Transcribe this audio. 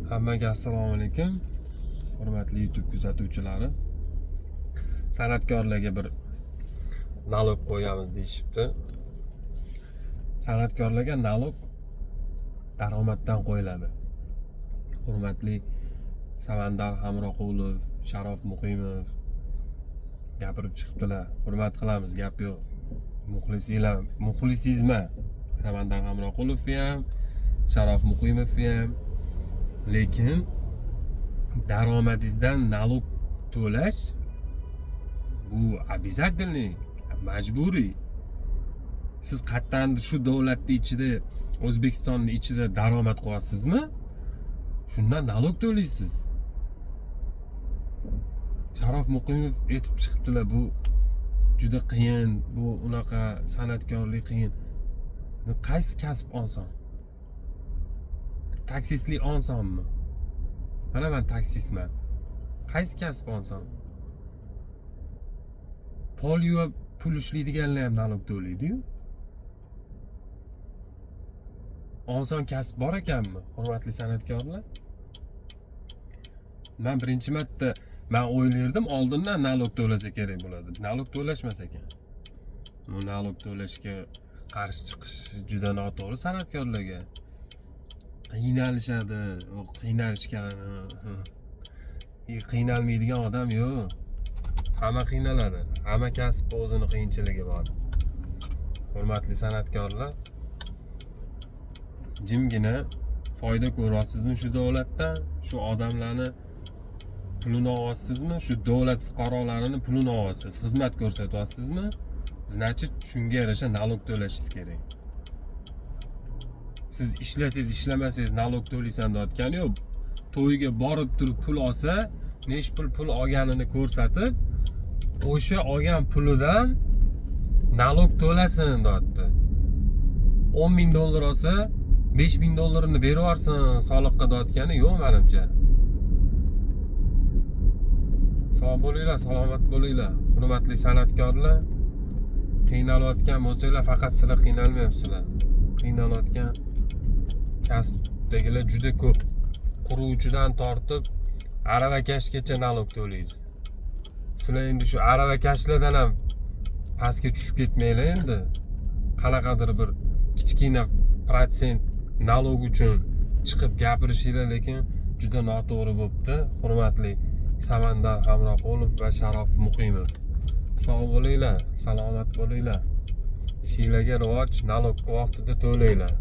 Hammaga assalomu alaykum. Hurmatli YouTube kuzatuvchilari. San'atkorlarga bir nalog qo'yamiz deyishibdi. San'atkorlarga nalog daromaddan qo'yiladi. Hurmatli Samandar Hamroqulov, Sharof Muqimov gapirib chiqibdilar. Hurmat qilamiz, gap yo'q. Muxlisizmi? Samandar Hamroqulov ham, Sharof Muqimov ham. Lekin daromadingizdan nalog to'lash bu обязательный, majburiy. Siz qattandir shu davlatning ichida, O'zbekistonning ichida daromad qilyapsizmi? Shundan nalog to'laysiz. Sharof Muqimov aytib chiqibdilar, bu juda qiyin, bu unaqa san'atkorlik qiyin. Qaysi kasb oson? Taksistlik osonmi? Mana men taksistman. Qaysi kasb oson? Pol yuvib pul ishlaydiganlar ham nalog to'laydi-yu. Oson kasb bor ekanmi, hurmatli san'atkorlar? Men birinchi marta o'ylardim, oldindan nalog to'lasa kerak bo'ladi. Nalog to'lashmas ekan. Bu nalog to'lashga qarshi chiqish juda noto'g'ri san'atkorlarga. Qiynalishadi, o qiynalishgan. Qiynalmaydigan odam yo'q. Hamma qiynaladi. Hamma kasb o'zining qiyinchiligi bor. Hurmatli san'atkorlar, jimgina foyda ko'ryapsizmi shu davlatdan? Shu odamlarni pulini olyapsizmi? Shu davlat fuqarolarini pulini olyapsiz. Xizmat ko'rsatyapsizmi? Значит, shunga yarasha nalog to'lashingiz kerak. Siz ishlasangiz, ishlamasangiz nalog to'laysan deyotgani yo'q. To'yga borib turib pul olsa, nech pul olganini ko'rsatib, o'sha olgan pulidan nalog to'lasin deyapti. $10,000 olsa, $5,000 berib yuborsin soliqqa deyotgani yo'q menimcha. Sog' bo'linglar, salomat bo'linglar. Hurmatli san'atkorlar, qiynalayotgan bo'lsanglar, faqat sizlar qiynalmayapsizlar. Qiynalayotgan kasbdagilar juda ko'p. Quruvchidan tortib aravakashgacha nalog to'laydi. Sizlar endi shu aravakashlardan ham pastga tushib ketmanglar endi. Qanaqadir bir kichkina protsent nalog uchun chiqib gapirishinglar, lekin juda noto'g'ri bo'libdi. Hurmatli Samandar Hamroqulov va Sharof Muqimov. Sog' bo'linglar, salomat bo'linglar. Ishinglarga rivoj, nalog vaqtida to'laylar.